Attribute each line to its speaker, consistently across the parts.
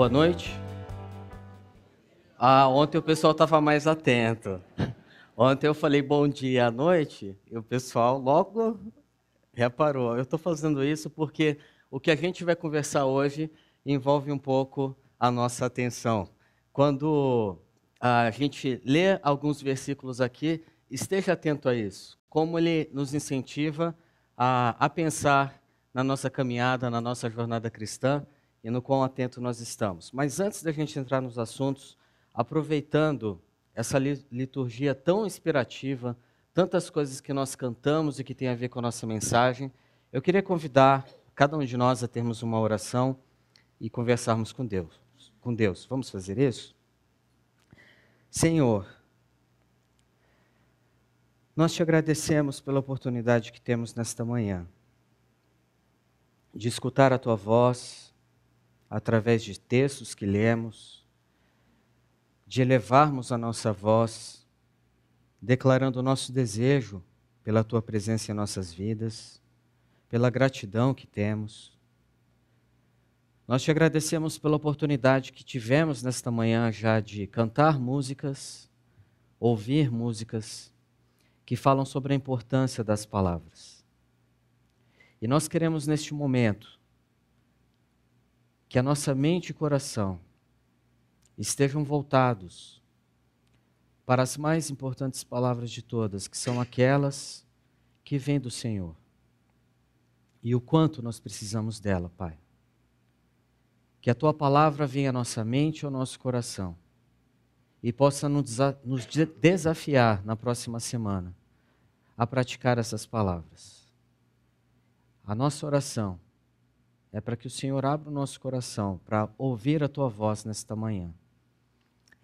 Speaker 1: Boa noite. Ontem o pessoal estava mais atento. Ontem eu falei bom dia à noite e o pessoal logo reparou. Eu estou fazendo isso porque o que a gente vai conversar hoje envolve um pouco a nossa atenção. Quando a gente lê alguns versículos aqui, esteja atento a isso. Como ele nos incentiva a pensar na nossa caminhada, na nossa jornada cristã e no quão atento nós estamos. Mas antes da gente entrar nos assuntos, aproveitando essa liturgia tão inspirativa, tantas coisas que nós cantamos e que tem a ver com a nossa mensagem, eu queria convidar cada um de nós a termos uma oração e conversarmos com Deus. Vamos fazer isso? Senhor, nós te agradecemos pela oportunidade que temos nesta manhã de escutar a tua voz através de textos que lemos, de elevarmos a nossa voz, declarando o nosso desejo pela tua presença em nossas vidas, pela gratidão que temos. Nós te agradecemos pela oportunidade que tivemos nesta manhã já de cantar músicas, ouvir músicas que falam sobre a importância das palavras. E nós queremos neste momento que a nossa mente e coração estejam voltados para as mais importantes palavras de todas, que são aquelas que vêm do Senhor. E o quanto nós precisamos dela, Pai. Que a tua palavra venha à nossa mente e ao nosso coração e possa nos desafiar na próxima semana a praticar essas palavras. A nossa oração é para que o Senhor abra o nosso coração para ouvir a tua voz nesta manhã.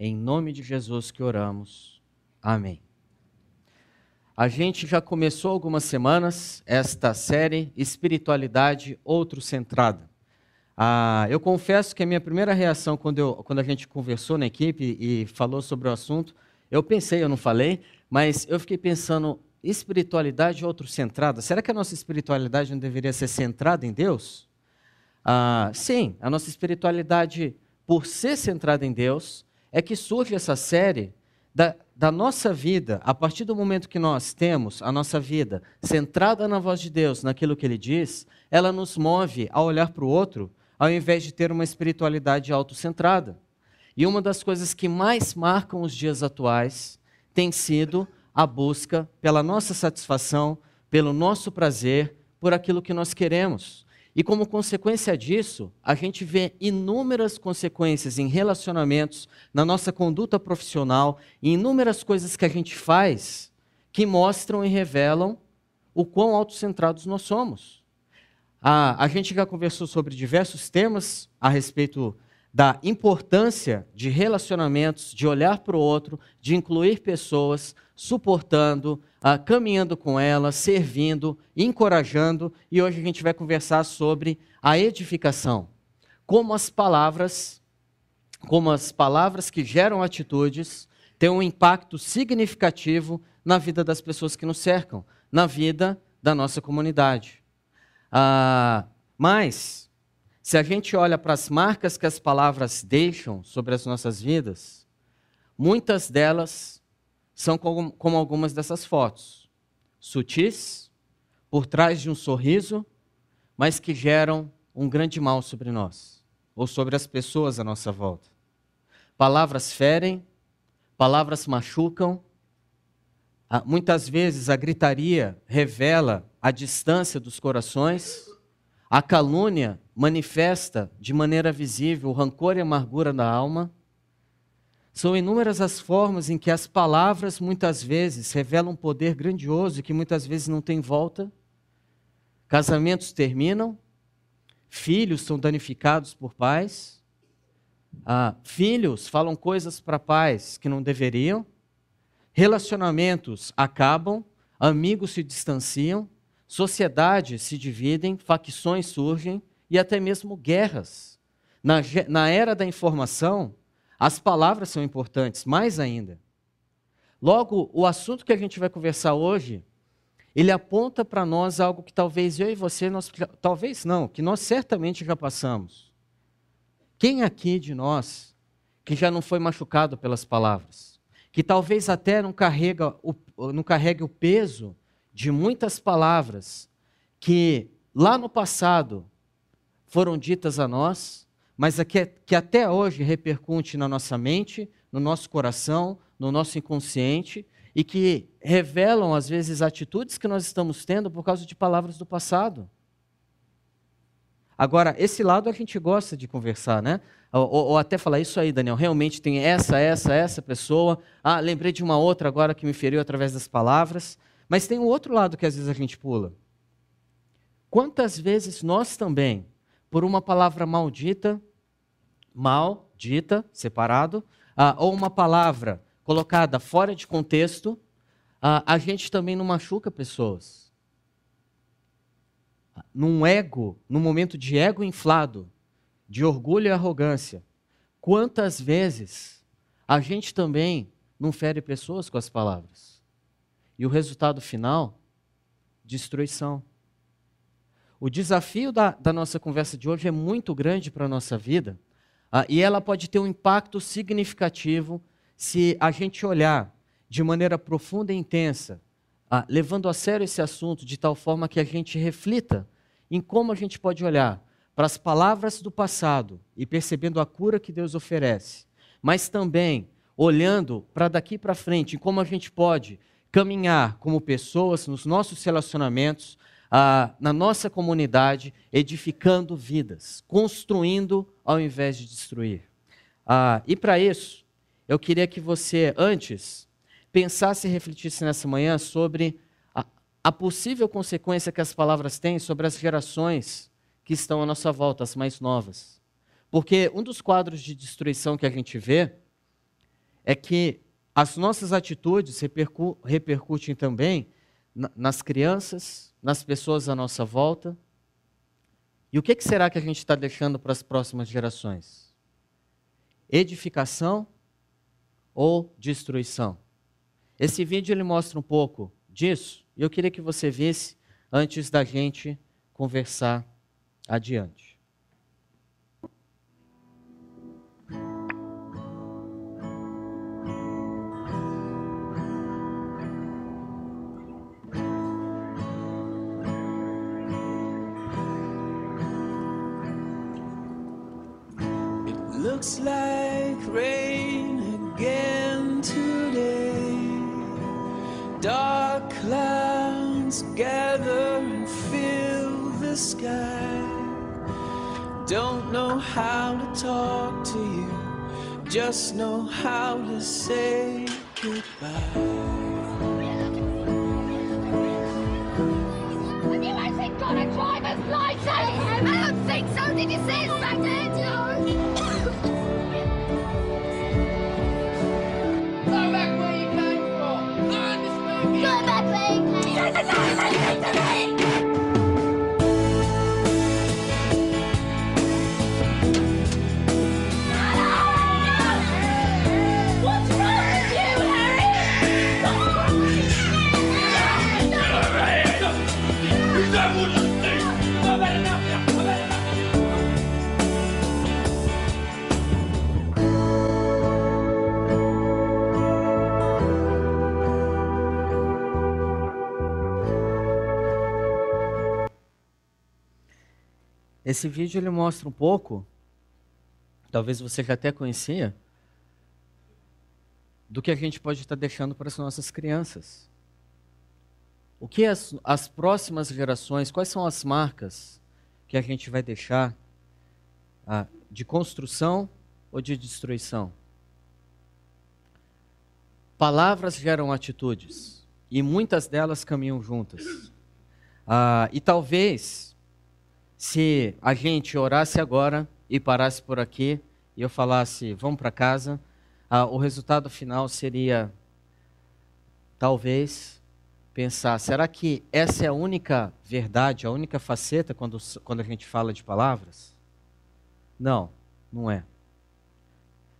Speaker 1: Em nome de Jesus que oramos. Amém. A gente já começou algumas semanas esta série Espiritualidade Outro-Centrada. Eu confesso que a minha primeira reação quando a gente conversou na equipe e falou sobre o assunto, eu não falei, mas eu fiquei pensando, espiritualidade outro-centrada? Será que a nossa espiritualidade não deveria ser centrada em Deus? Sim, a nossa espiritualidade, por ser centrada em Deus, é que surge essa série da nossa vida, a partir do momento que nós temos a nossa vida centrada na voz de Deus, naquilo que Ele diz, ela nos move a olhar para o outro, ao invés de ter uma espiritualidade autocentrada. E uma das coisas que mais marcam os dias atuais tem sido a busca pela nossa satisfação, pelo nosso prazer, por aquilo que nós queremos. E como consequência disso, a gente vê inúmeras consequências em relacionamentos, na nossa conduta profissional, em inúmeras coisas que a gente faz que mostram e revelam o quão autocentrados nós somos. A gente já conversou sobre diversos temas a respeito da importância de relacionamentos, de olhar para o outro, de incluir pessoas, suportando, caminhando com elas, servindo, encorajando. E hoje a gente vai conversar sobre a edificação. Como as palavras que geram atitudes têm um impacto significativo na vida das pessoas que nos cercam, na vida da nossa comunidade. Mas, se a gente olha para as marcas que as palavras deixam sobre as nossas vidas, muitas delas são como algumas dessas fotos. Sutis, por trás de um sorriso, mas que geram um grande mal sobre nós, ou sobre as pessoas à nossa volta. Palavras ferem, palavras machucam. Muitas vezes a gritaria revela a distância dos corações. A calúnia manifesta de maneira visível o rancor e a amargura da alma. São inúmeras as formas em que as palavras muitas vezes revelam um poder grandioso e que muitas vezes não tem volta. Casamentos terminam, filhos são danificados por pais, filhos falam coisas para pais que não deveriam, relacionamentos acabam, amigos se distanciam, sociedades se dividem, facções surgem e até mesmo guerras. Na era da informação, as palavras são importantes, mais ainda. Logo, o assunto que a gente vai conversar hoje, ele aponta para nós algo que talvez eu e você, que nós certamente já passamos. Quem aqui de nós que já não foi machucado pelas palavras? Que talvez até não carregue o peso de muitas palavras que lá no passado foram ditas a nós, mas que até hoje repercute na nossa mente, no nosso coração, no nosso inconsciente, e que revelam, às vezes, atitudes que nós estamos tendo por causa de palavras do passado. Agora, esse lado a gente gosta de conversar, né? Ou até falar, isso aí, Daniel, realmente tem essa pessoa. Ah, lembrei de uma outra agora que me feriu através das palavras. Mas tem um outro lado que às vezes a gente pula. Quantas vezes nós também, por uma palavra maldita, separado, ou uma palavra colocada fora de contexto, a gente também não machuca pessoas. Num momento de ego inflado, de orgulho e arrogância, quantas vezes a gente também não fere pessoas com as palavras? E o resultado final? Destruição. O desafio da nossa conversa de hoje é muito grande para a nossa vida, e ela pode ter um impacto significativo se a gente olhar de maneira profunda e intensa, levando a sério esse assunto de tal forma que a gente reflita em como a gente pode olhar para as palavras do passado e percebendo a cura que Deus oferece, mas também olhando para daqui para frente, em como a gente pode caminhar como pessoas nos nossos relacionamentos, na nossa comunidade, edificando vidas, construindo ao invés de destruir. E para isso, eu queria que você, antes, pensasse e refletisse nessa manhã sobre a possível consequência que as palavras têm sobre as gerações que estão à nossa volta, as mais novas. Porque um dos quadros de destruição que a gente vê é que as nossas atitudes repercutem também nas crianças, nas pessoas à nossa volta. E o que será que a gente está deixando para as próximas gerações? Edificação ou destruição? Esse vídeo ele mostra um pouco disso, e eu queria que você visse antes da gente conversar adiante.
Speaker 2: Looks like rain again today. Dark clouds gather and fill the sky. Don't know how to talk to you, just know how to say goodbye.
Speaker 3: Have you actually got a driver's license? I don't think so. Did you see it back there? Go back where you came from. Learn this movie. Go back where you came from. You're the guy to me. What's wrong with you, Harry?
Speaker 4: Get over here! You don't want to see! I've had enough now! I've had enough of you!
Speaker 1: Esse vídeo ele mostra um pouco, talvez você já até conhecia, do que a gente pode estar deixando para as nossas crianças. O que as próximas gerações, quais são as marcas que a gente vai deixar de construção ou de destruição? Palavras geram atitudes e muitas delas caminham juntas. E talvez, se a gente orasse agora e parasse por aqui e eu falasse, vamos para casa, o resultado final seria, talvez, pensar, será que essa é a única verdade, a única faceta quando a gente fala de palavras? Não, não é.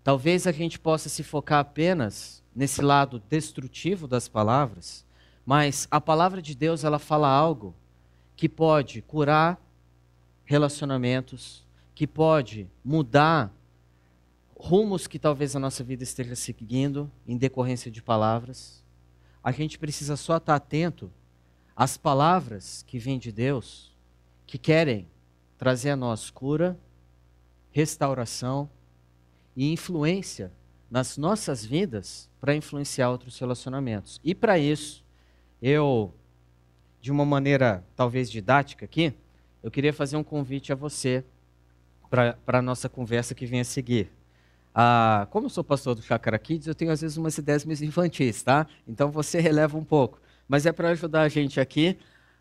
Speaker 1: Talvez a gente possa se focar apenas nesse lado destrutivo das palavras, mas a palavra de Deus, ela fala algo que pode curar relacionamentos, que pode mudar rumos que talvez a nossa vida esteja seguindo em decorrência de palavras. A gente precisa só estar atento às palavras que vêm de Deus, que querem trazer a nós cura, restauração e influência nas nossas vidas para influenciar outros relacionamentos. E para isso, eu, de uma maneira talvez didática aqui, eu queria fazer um convite a você para a nossa conversa que vem a seguir. Como eu sou pastor do Chácara Kids, eu tenho às vezes umas ideias meio infantis, tá? Então você releva um pouco. Mas é para ajudar a gente aqui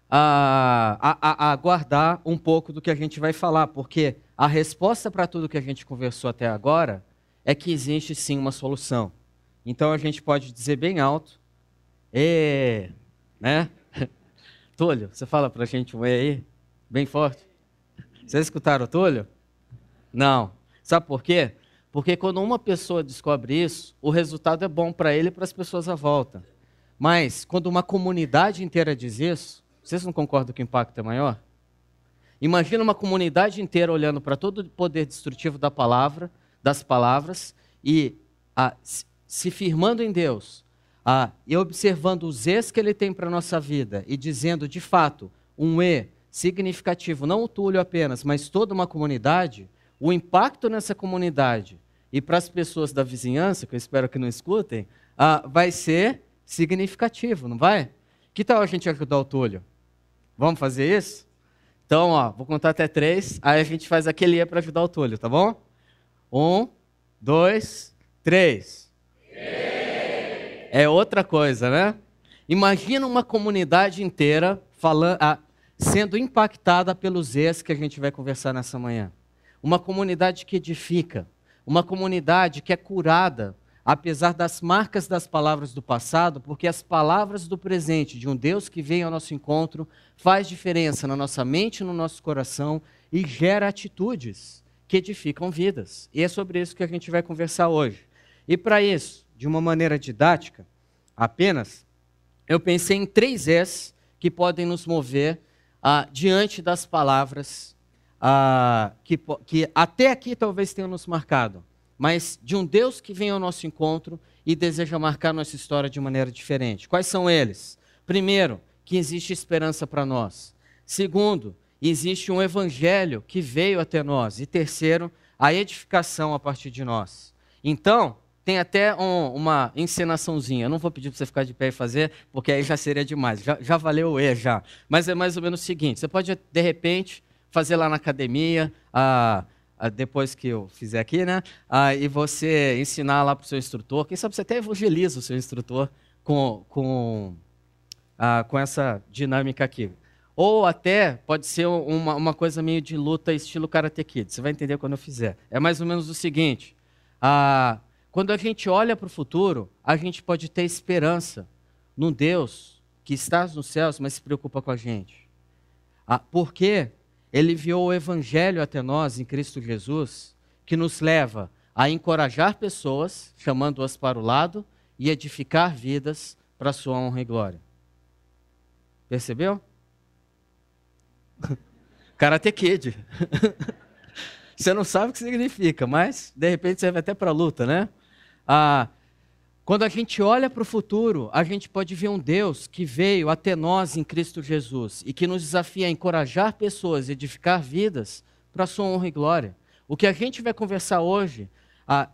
Speaker 1: a guardar um pouco do que a gente vai falar, porque a resposta para tudo que a gente conversou até agora é que existe sim uma solução. Então a gente pode dizer bem alto, né? Túlio, você fala para a gente um aí, bem forte. Vocês escutaram o Túlio? Não. Sabe por quê? Porque quando uma pessoa descobre isso, o resultado é bom para ele e para as pessoas à volta. Mas quando uma comunidade inteira diz isso, vocês não concordam que o impacto é maior? Imagina uma comunidade inteira olhando para todo o poder destrutivo das palavras e se firmando em Deus, e observando os E's que Ele tem para a nossa vida e dizendo, de fato, um E significativo, não o Túlio apenas, mas toda uma comunidade. O impacto nessa comunidade e para as pessoas da vizinhança, que eu espero que não escutem, vai ser significativo, não vai? Que tal a gente ajudar o Túlio? Vamos fazer isso? Então, vou contar até 3, aí a gente faz aquele para ajudar o Túlio, tá bom? 1, 2, 3. É outra coisa, né? Imagina uma comunidade inteira sendo impactada pelos E's que a gente vai conversar nessa manhã. Uma comunidade que edifica, uma comunidade que é curada, apesar das marcas das palavras do passado, porque as palavras do presente, de um Deus que vem ao nosso encontro, faz diferença na nossa mente e no nosso coração e gera atitudes que edificam vidas. E é sobre isso que a gente vai conversar hoje. E para isso, de uma maneira didática, apenas, eu pensei em 3 E's que podem nos mover diante das palavras que até aqui talvez tenham nos marcado, mas de um Deus que vem ao nosso encontro e deseja marcar nossa história de maneira diferente. Quais são eles? Primeiro, que existe esperança para nós. Segundo, existe um evangelho que veio até nós. E terceiro, a edificação a partir de nós. Então, tem até uma encenaçãozinha. Eu não vou pedir para você ficar de pé e fazer, porque aí já seria demais. Já valeu o já. Mas é mais ou menos o seguinte, você pode, de repente, fazer lá na academia, depois que eu fizer aqui, né? E você ensinar lá para o seu instrutor. Quem sabe você até evangeliza o seu instrutor com essa dinâmica aqui. Ou até pode ser uma coisa meio de luta estilo Karate Kid. Você vai entender quando eu fizer. É mais ou menos o seguinte. Quando a gente olha para o futuro, a gente pode ter esperança num Deus que está nos céus, mas se preocupa com a gente. Porque Ele enviou o Evangelho até nós, em Cristo Jesus, que nos leva a encorajar pessoas, chamando-as para o lado, e edificar vidas para a sua honra e glória. Percebeu? Karate Kid. Você não sabe o que significa, mas de repente serve até para a luta, né? Quando a gente olha para o futuro, a gente pode ver um Deus que veio até nós em Cristo Jesus e que nos desafia a encorajar pessoas, edificar vidas para a sua honra e glória. O que a gente vai conversar hoje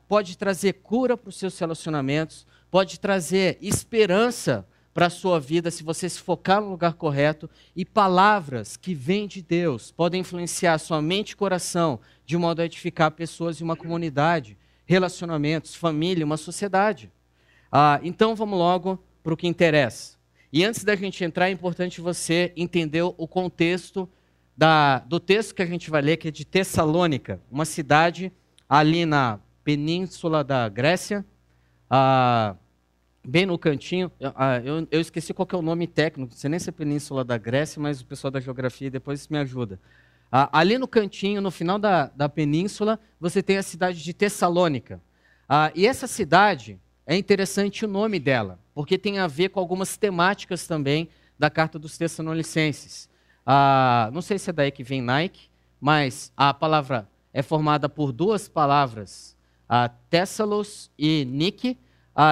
Speaker 1: pode trazer cura para os seus relacionamentos, pode trazer esperança para a sua vida se você se focar no lugar correto, e palavras que vêm de Deus podem influenciar sua mente e coração de modo a edificar pessoas e uma comunidade, relacionamentos, família, uma sociedade. Então vamos logo para o que interessa. E antes da gente entrar, é importante você entender o contexto do texto que a gente vai ler, que é de Tessalônica, uma cidade ali na península da Grécia, bem no cantinho. Eu esqueci qual que é o nome técnico, não sei nem se é península da Grécia, mas o pessoal da geografia depois me ajuda. Ali no cantinho, no final da península, você tem a cidade de Tessalônica. E essa cidade, é interessante o nome dela, porque tem a ver com algumas temáticas também da carta dos Tessalonicenses. Não sei se é daí que vem Nike, mas a palavra é formada por duas palavras, Tessalos e Nike,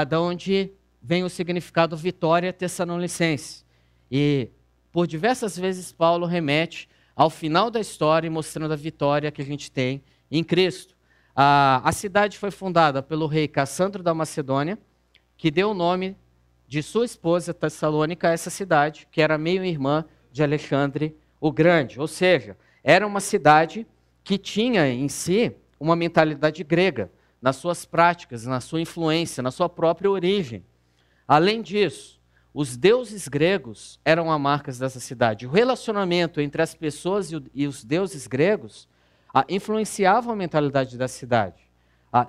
Speaker 1: da onde vem o significado vitória tessalonicense. E por diversas vezes Paulo remete ao final da história, mostrando a vitória que a gente tem em Cristo. A cidade foi fundada pelo rei Cassandro da Macedônia, que deu o nome de sua esposa Tessalônica a essa cidade, que era meio-irmã de Alexandre o Grande. Ou seja, era uma cidade que tinha em si uma mentalidade grega, nas suas práticas, na sua influência, na sua própria origem. Além disso, os deuses gregos eram as marcas dessa cidade. O relacionamento entre as pessoas e os deuses gregos influenciava a mentalidade da cidade.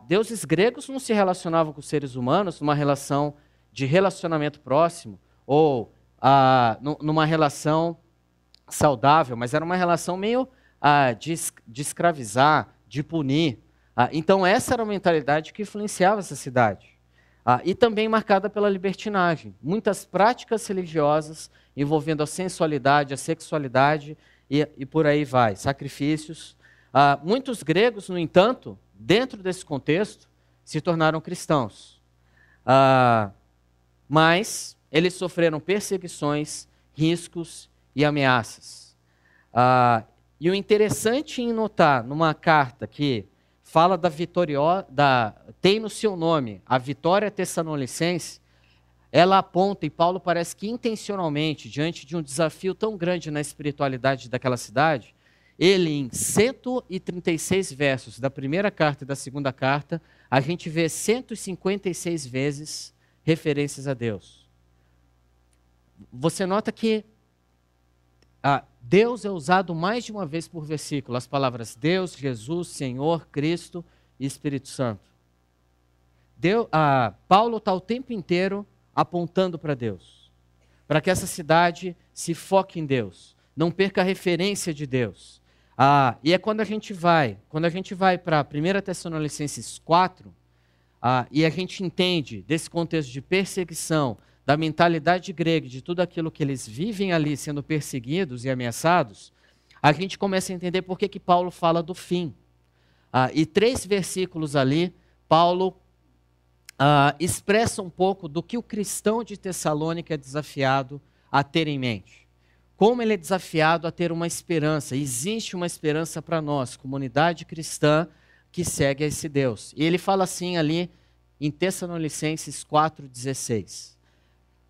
Speaker 1: Deuses gregos não se relacionavam com os seres humanos numa relação de relacionamento próximo ou numa relação saudável, mas era uma relação meio de escravizar, de punir. Então essa era a mentalidade que influenciava essa cidade. E também marcada pela libertinagem. Muitas práticas religiosas envolvendo a sensualidade, a sexualidade e por aí vai, sacrifícios. Muitos gregos, no entanto, dentro desse contexto, se tornaram cristãos. Mas eles sofreram perseguições, riscos e ameaças. E o interessante em notar numa carta que fala tem no seu nome a vitória tessalonicense, ela aponta, e Paulo parece que intencionalmente, diante de um desafio tão grande na espiritualidade daquela cidade, ele em 136 versos da primeira carta e da segunda carta, a gente vê 156 vezes referências a Deus. Você nota que Deus é usado mais de uma vez por versículo, as palavras Deus, Jesus, Senhor, Cristo e Espírito Santo. Paulo está o tempo inteiro apontando para Deus, para que essa cidade se foque em Deus, não perca a referência de Deus. E é quando a gente vai para 1 Tessalonicenses 4, e a gente entende desse contexto de perseguição, da mentalidade grega, de tudo aquilo que eles vivem ali sendo perseguidos e ameaçados, a gente começa a entender por que Paulo fala do fim. E 3 versículos ali, Paulo expressa um pouco do que o cristão de Tessalônica é desafiado a ter em mente. Como ele é desafiado a ter uma esperança. Existe uma esperança para nós, comunidade cristã que segue a esse Deus. E ele fala assim ali em Tessalonicenses 4,16.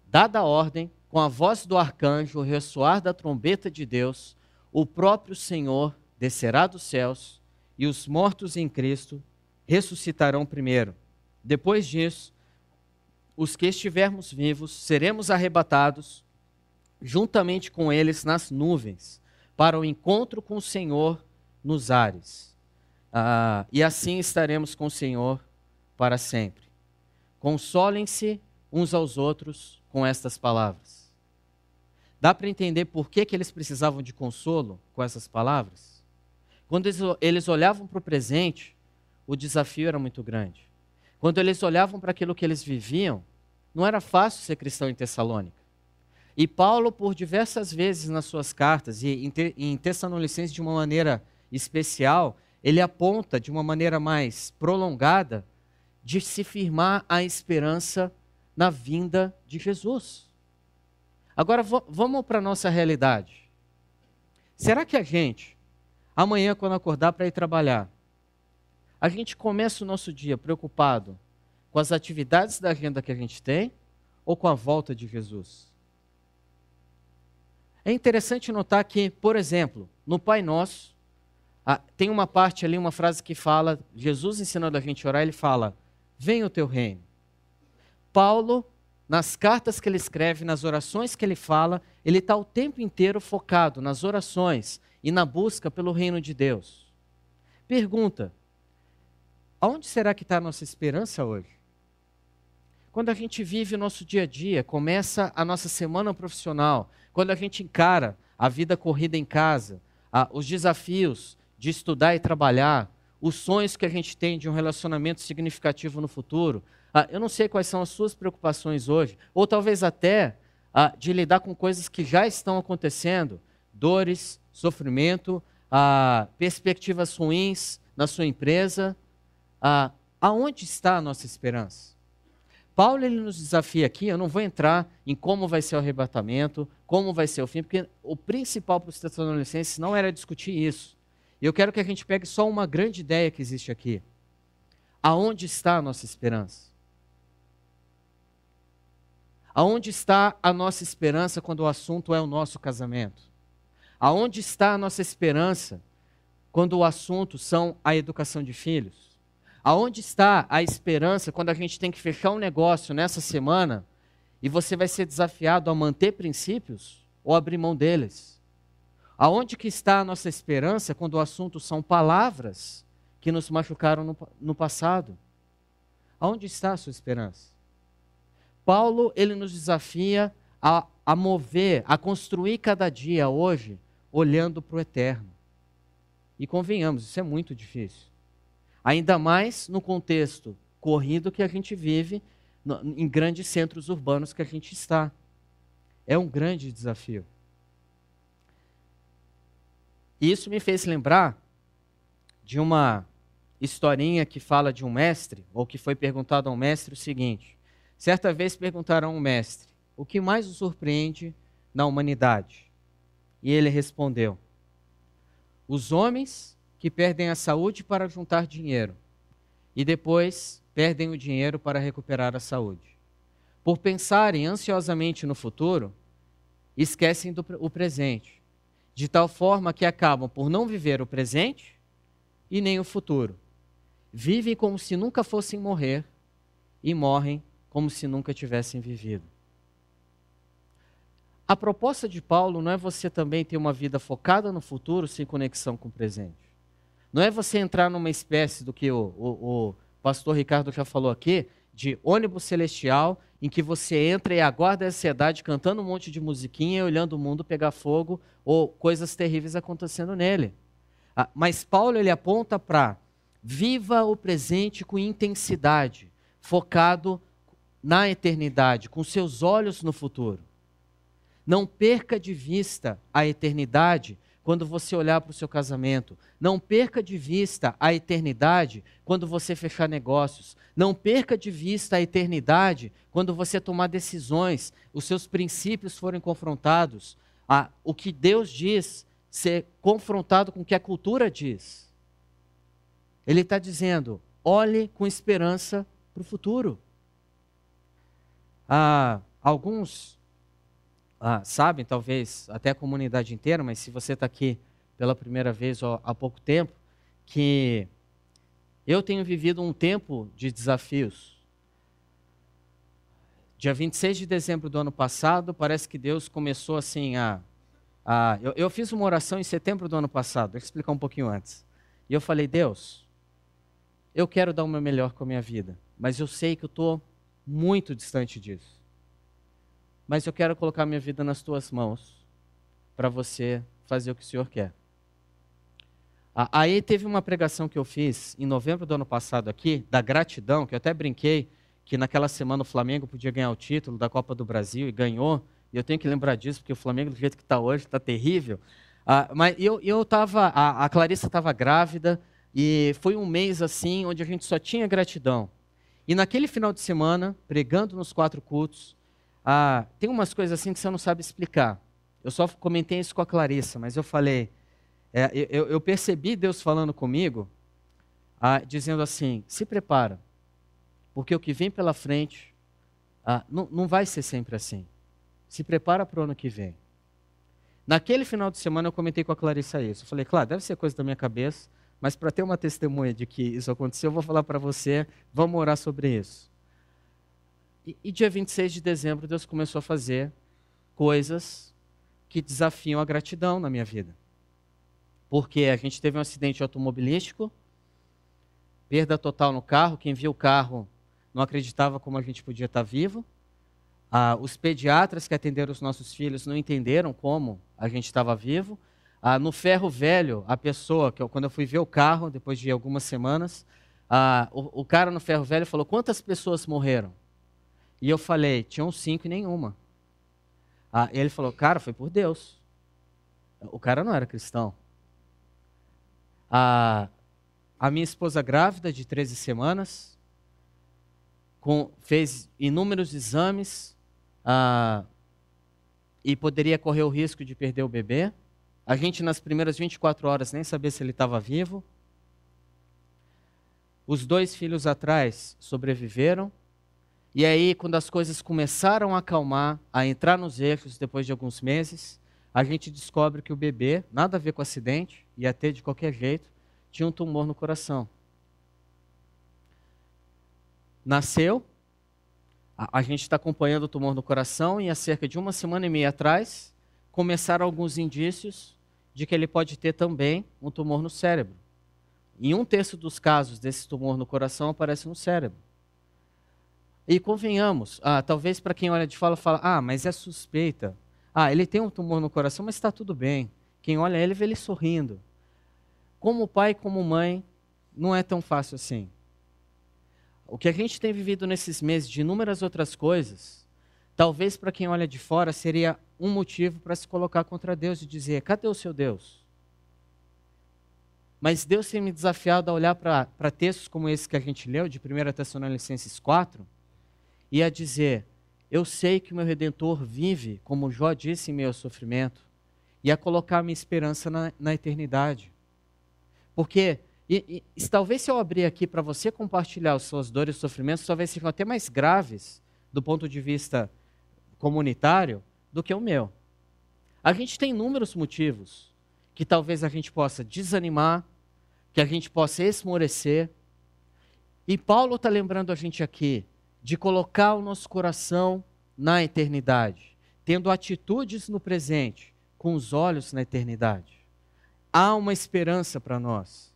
Speaker 1: Dada a ordem, com a voz do arcanjo, o ressoar da trombeta de Deus, o próprio Senhor descerá dos céus e os mortos em Cristo ressuscitarão primeiro. Depois disso, os que estivermos vivos seremos arrebatados juntamente com eles nas nuvens, para o encontro com o Senhor nos ares. E assim estaremos com o Senhor para sempre. Consolem-se uns aos outros com estas palavras. Dá para entender por que eles precisavam de consolo com essas palavras? Quando eles olhavam para o presente, o desafio era muito grande. Quando eles olhavam para aquilo que eles viviam, não era fácil ser cristão em Tessalônica. E Paulo, por diversas vezes nas suas cartas, e em Tessalonicenses de uma maneira especial, ele aponta de uma maneira mais prolongada de se firmar a esperança na vinda de Jesus. Agora, vamos para a nossa realidade. Será que a gente, amanhã quando acordar para ir trabalhar, a gente começa o nosso dia preocupado com as atividades da agenda que a gente tem ou com a volta de Jesus? É interessante notar que, por exemplo, no Pai Nosso, tem uma parte ali, uma frase que fala, Jesus ensinando a gente a orar, ele fala, venha o teu reino. Paulo, nas cartas que ele escreve, nas orações que ele fala, ele está o tempo inteiro focado nas orações e na busca pelo reino de Deus. Pergunta, aonde será que está a nossa esperança hoje? Quando a gente vive o nosso dia a dia, começa a nossa semana profissional, quando a gente encara a vida corrida em casa, os desafios de estudar e trabalhar, os sonhos que a gente tem de um relacionamento significativo no futuro, eu não sei quais são as suas preocupações hoje, ou talvez até de lidar com coisas que já estão acontecendo, dores, sofrimento, perspectivas ruins na sua empresa. Aonde está a nossa esperança? Paulo ele nos desafia aqui, eu não vou entrar em como vai ser o arrebatamento, como vai ser o fim, porque o principal para os Tessalonicenses não era discutir isso. E eu quero que a gente pegue só uma grande ideia que existe aqui. Aonde está a nossa esperança? Aonde está a nossa esperança quando o assunto é o nosso casamento? Aonde está a nossa esperança quando o assunto são a educação de filhos? Aonde está a esperança quando a gente tem que fechar um negócio nessa semana e você vai ser desafiado a manter princípios ou abrir mão deles? Aonde que está a nossa esperança quando o assunto são palavras que nos machucaram no passado? Aonde está a sua esperança? Paulo, ele nos desafia a mover, a construir cada dia hoje, olhando para o eterno. E convenhamos, isso é muito difícil. Ainda mais no contexto corrido que a gente vive, em grandes centros urbanos que a gente está. É um grande desafio. E isso me fez lembrar de uma historinha que fala de um mestre, ou que foi perguntado ao mestre o seguinte: certa vez perguntaram ao mestre, o que mais o surpreende na humanidade? E ele respondeu: os homens que perdem a saúde para juntar dinheiro e depois perdem o dinheiro para recuperar a saúde. Por pensarem ansiosamente no futuro, esquecem o presente, de tal forma que acabam por não viver o presente e nem o futuro. Vivem como se nunca fossem morrer e morrem como se nunca tivessem vivido. A proposta de Paulo não é você também ter uma vida focada no futuro sem conexão com o presente. Não é você entrar numa espécie do que o pastor Ricardo já falou aqui, de ônibus celestial, em que você entra e aguarda a ansiedade cantando um monte de musiquinha e olhando o mundo pegar fogo ou coisas terríveis acontecendo nele. Mas Paulo ele aponta para viva o presente com intensidade, focado na eternidade, com seus olhos no futuro. Não perca de vista a eternidade quando você olhar para o seu casamento. Não perca de vista a eternidade quando você fechar negócios. Não perca de vista a eternidade quando você tomar decisões, os seus princípios forem confrontados. O que Deus diz ser confrontado com o que a cultura diz. Ele está dizendo, olhe com esperança para o futuro. Alguns sabem, talvez até a comunidade inteira, mas se você está aqui pela primeira vez ou há pouco tempo, que eu tenho vivido um tempo de desafios. Dia 26 de dezembro do ano passado, parece que Deus começou assim eu fiz uma oração em setembro do ano passado, deixa eu explicar um pouquinho antes. E eu falei, Deus, eu quero dar o meu melhor com a minha vida, mas eu sei que eu estou muito distante disso. Mas eu quero colocar minha vida nas tuas mãos para você fazer o que o Senhor quer. Aí teve uma pregação que eu fiz em novembro do ano passado aqui, da gratidão, que eu até brinquei que naquela semana o Flamengo podia ganhar o título da Copa do Brasil e ganhou. E eu tenho que lembrar disso, porque o Flamengo do jeito que está hoje está terrível. Mas a Clarissa estava grávida e foi um mês assim, onde a gente só tinha gratidão. E naquele final de semana, pregando nos 4 cultos, tem umas coisas assim que você não sabe explicar. Eu só comentei isso com a Clarissa, mas eu falei, eu percebi Deus falando comigo, dizendo assim, se prepara, porque o que vem pela frente não vai ser sempre assim. Se prepara para o ano que vem. Naquele final de semana eu comentei com a Clarissa isso. Eu falei, claro, deve ser coisa da minha cabeça, mas para ter uma testemunha de que isso aconteceu, eu vou falar para você, vamos orar sobre isso. E dia 26 de dezembro, Deus começou a fazer coisas que desafiam a gratidão na minha vida. Porque a gente teve um acidente automobilístico, perda total no carro, quem viu o carro não acreditava como a gente podia estar vivo. Os pediatras que atenderam os nossos filhos não entenderam como a gente estava vivo. No ferro velho, a pessoa, quando eu fui ver o carro, depois de algumas semanas, o cara no ferro velho falou, quantas pessoas morreram? E eu falei, tinham 5 e nenhuma. E ele falou, cara, foi por Deus. O cara não era cristão. A a minha esposa grávida de 13 semanas, fez inúmeros exames e poderia correr o risco de perder o bebê. A gente, nas primeiras 24 horas, nem sabia se ele estava vivo. Os 2 filhos atrás sobreviveram. E aí, quando as coisas começaram a acalmar, a entrar nos eixos depois de alguns meses, a gente descobre que o bebê, nada a ver com o acidente, ia ter de qualquer jeito, tinha um tumor no coração. Nasceu, a gente está acompanhando o tumor no coração e há cerca de 1,5 atrás, começaram alguns indícios de que ele pode ter também um tumor no cérebro. Em 1/3 dos casos desse tumor no coração aparece no cérebro. E convenhamos, talvez para quem olha de fora fala, mas é suspeita. Ele tem um tumor no coração, mas está tudo bem. Quem olha ele vê ele sorrindo. Como pai, como mãe, não é tão fácil assim. O que a gente tem vivido nesses meses de inúmeras outras coisas, talvez para quem olha de fora seria um motivo para se colocar contra Deus e dizer, cadê o seu Deus? Mas Deus tem me desafiado a olhar para textos como esse que a gente leu, de 1 Tessalonicenses 4, e a dizer, eu sei que o meu Redentor vive, como Jó disse em meio ao sofrimento, e a colocar minha esperança na eternidade. Porque, talvez se eu abrir aqui para você compartilhar as suas dores e sofrimentos, talvez sejam até mais graves, do ponto de vista comunitário, do que o meu. A gente tem inúmeros motivos que talvez a gente possa desanimar, que a gente possa esmorecer. E Paulo está lembrando a gente aqui de colocar o nosso coração na eternidade, tendo atitudes no presente, com os olhos na eternidade. Há uma esperança para nós.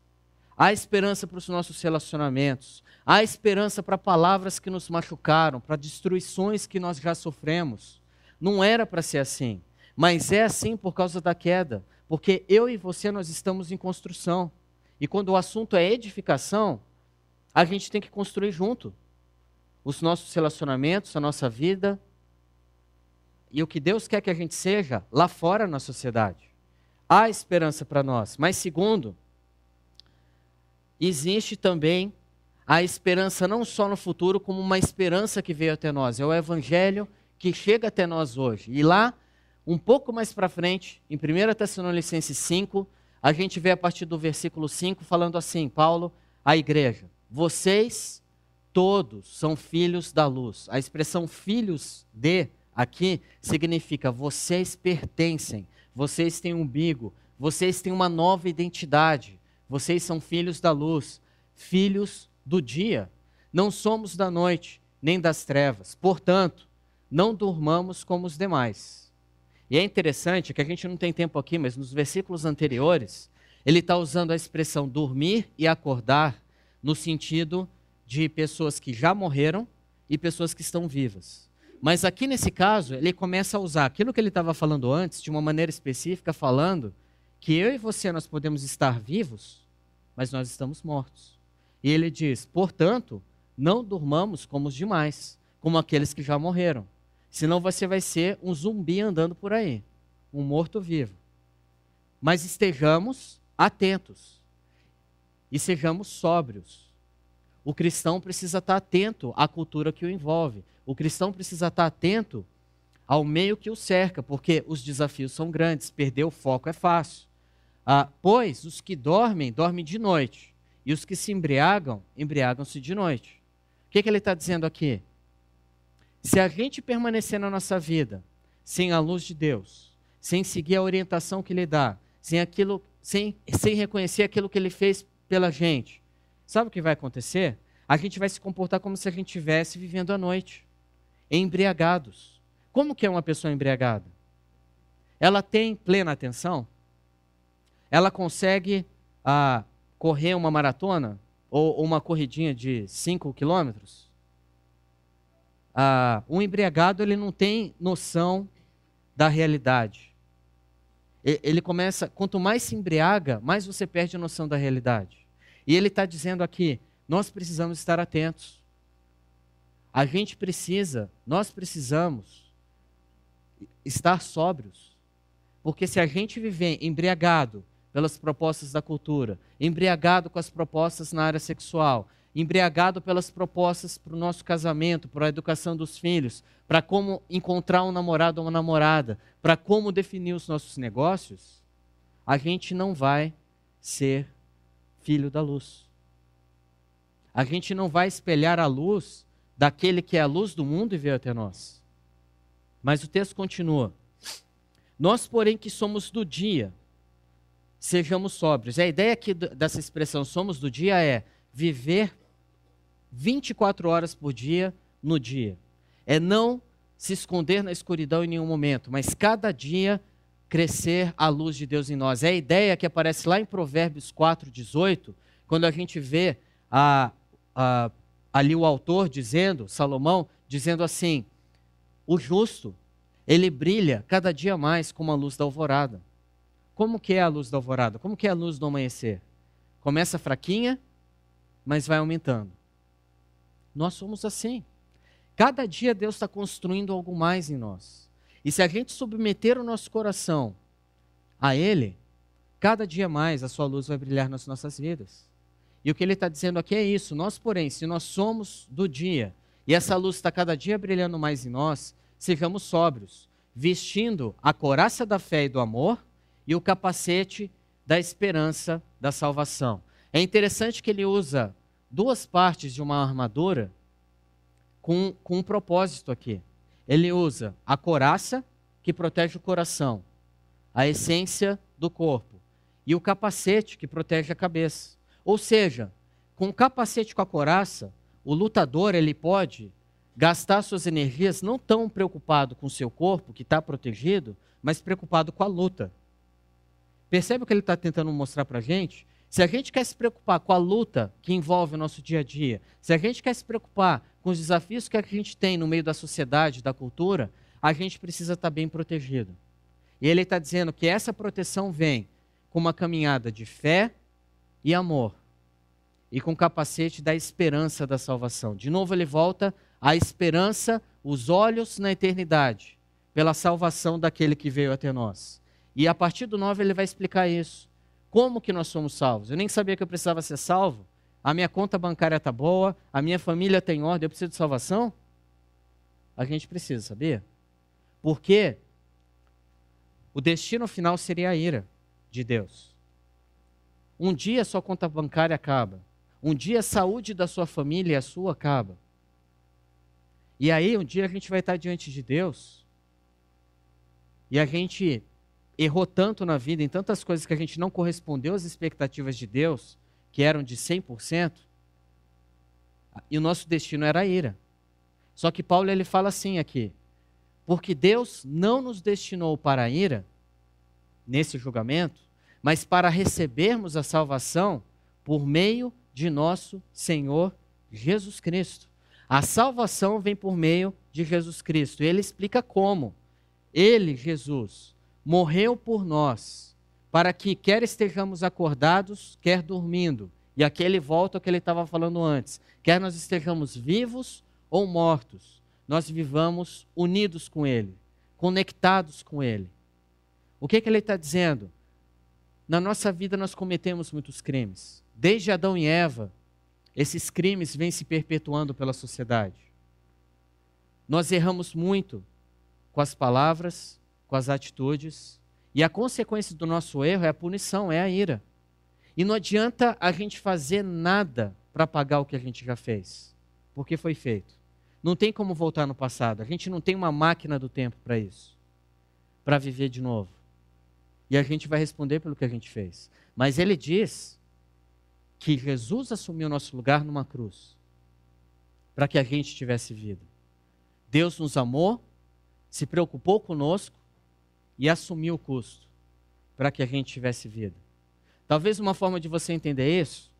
Speaker 1: Há esperança para os nossos relacionamentos. Há esperança para palavras que nos machucaram, para destruições que nós já sofremos. Não era para ser assim, mas é assim por causa da queda, porque eu e você nós estamos em construção. E quando o assunto é edificação, a gente tem que construir junto os nossos relacionamentos, a nossa vida e o que Deus quer que a gente seja lá fora na sociedade. Há esperança para nós. Mas segundo, existe também a esperança não só no futuro, como uma esperança que veio até nós. É o Evangelho que chega até nós hoje. E lá, um pouco mais para frente, em 1 Tessalonicenses 5, a gente vê a partir do versículo 5 falando assim, Paulo, à igreja, vocês todos são filhos da luz. A expressão filhos de aqui significa vocês pertencem, vocês têm um umbigo, vocês têm uma nova identidade, vocês são filhos da luz, filhos do dia. Não somos da noite, nem das trevas. Portanto, não durmamos como os demais. E é interessante que a gente não tem tempo aqui, mas nos versículos anteriores, ele está usando a expressão dormir e acordar no sentido de pessoas que já morreram e pessoas que estão vivas. Mas aqui nesse caso, ele começa a usar aquilo que ele estava falando antes, de uma maneira específica, falando que eu e você nós podemos estar vivos, mas nós estamos mortos. E ele diz, portanto, não durmamos como os demais, como aqueles que já morreram. Senão você vai ser um zumbi andando por aí, um morto-vivo. Mas estejamos atentos e sejamos sóbrios. O cristão precisa estar atento à cultura que o envolve. O cristão precisa estar atento ao meio que o cerca, porque os desafios são grandes, perder o foco é fácil. Pois os que dormem, dormem de noite, e os que se embriagam, embriagam-se de noite. O que ele está dizendo aqui? Se a gente permanecer na nossa vida sem a luz de Deus, sem seguir a orientação que Ele dá, sem reconhecer aquilo que Ele fez pela gente, sabe o que vai acontecer? A gente vai se comportar como se a gente estivesse vivendo à noite, embriagados. Como que é uma pessoa embriagada? Ela tem plena atenção? Ela consegue correr uma maratona ou uma corridinha de 5 quilômetros? Um embriagado ele não tem noção da realidade. Ele começa, quanto mais se embriaga, mais você perde a noção da realidade. E ele está dizendo aqui, nós precisamos estar atentos. Nós precisamos estar sóbrios. Porque se a gente viver embriagado pelas propostas da cultura, embriagado com as propostas na área sexual, embriagado pelas propostas para o nosso casamento, para a educação dos filhos, para como encontrar um namorado ou uma namorada, para como definir os nossos negócios, a gente não vai ser filho da luz. A gente não vai espelhar a luz daquele que é a luz do mundo e veio até nós. Mas o texto continua. Nós, porém, que somos do dia, sejamos sóbrios. A ideia aqui dessa expressão somos do dia é viver 24 horas por dia no dia. É não se esconder na escuridão em nenhum momento, mas cada dia crescer a luz de Deus em nós. É a ideia que aparece lá em Provérbios 4:18, quando a gente vê ali o autor dizendo, Salomão, dizendo assim, o justo, ele brilha cada dia mais como a luz da alvorada. Como que é a luz da alvorada? Como que é a luz do amanhecer? Começa fraquinha, mas vai aumentando. Nós somos assim. Cada dia Deus está construindo algo mais em nós. E se a gente submeter o nosso coração a Ele, cada dia mais a sua luz vai brilhar nas nossas vidas. E o que Ele está dizendo aqui é isso. Nós, porém, se nós somos do dia, e essa luz está cada dia brilhando mais em nós, sejamos sóbrios, vestindo a couraça da fé e do amor e o capacete da esperança da salvação. É interessante que ele usa duas partes de uma armadura com um propósito aqui. Ele usa a couraça, que protege o coração, a essência do corpo, e o capacete, que protege a cabeça. Ou seja, com o capacete com a couraça, o lutador ele pode gastar suas energias não tão preocupado com o seu corpo, que está protegido, mas preocupado com a luta. Percebe o que ele está tentando mostrar para a gente? Se a gente quer se preocupar com a luta que envolve o nosso dia a dia, se a gente quer se preocupar com os desafios que a gente tem no meio da sociedade, da cultura, a gente precisa estar bem protegido. E ele está dizendo que essa proteção vem com uma caminhada de fé e amor, e com o capacete da esperança da salvação. De novo ele volta à esperança, os olhos na eternidade, pela salvação daquele que veio até nós. E a partir do 9 ele vai explicar isso. Como que nós somos salvos? Eu nem sabia que eu precisava ser salvo. A minha conta bancária está boa, a minha família tem ordem, eu preciso de salvação? A gente precisa, sabia? Porque o destino final seria a ira de Deus. Um dia a sua conta bancária acaba. Um dia a saúde da sua família e a sua acaba. E aí um dia a gente vai estar diante de Deus e a gente errou tanto na vida, em tantas coisas que a gente não correspondeu às expectativas de Deus, que eram de 100%, e o nosso destino era a ira. Só que Paulo ele fala assim aqui, porque Deus não nos destinou para a ira, nesse julgamento, mas para recebermos a salvação por meio de nosso Senhor Jesus Cristo. A salvação vem por meio de Jesus Cristo. Ele explica como. Ele, Jesus, morreu por nós, para que quer estejamos acordados, quer dormindo. E aqui ele volta ao que ele estava falando antes. Quer nós estejamos vivos ou mortos, nós vivamos unidos com Ele, conectados com Ele. O que ele está dizendo? Na nossa vida nós cometemos muitos crimes. Desde Adão e Eva, esses crimes vêm se perpetuando pela sociedade. Nós erramos muito com as palavras, com as atitudes, e a consequência do nosso erro é a punição, é a ira. E não adianta a gente fazer nada para pagar o que a gente já fez, porque foi feito. Não tem como voltar no passado, a gente não tem uma máquina do tempo para isso, para viver de novo. E a gente vai responder pelo que a gente fez. Mas ele diz que Jesus assumiu nosso lugar numa cruz, para que a gente tivesse vida. Deus nos amou, se preocupou conosco e assumiu o custo para que a gente tivesse vida. Talvez uma forma de você entender isso,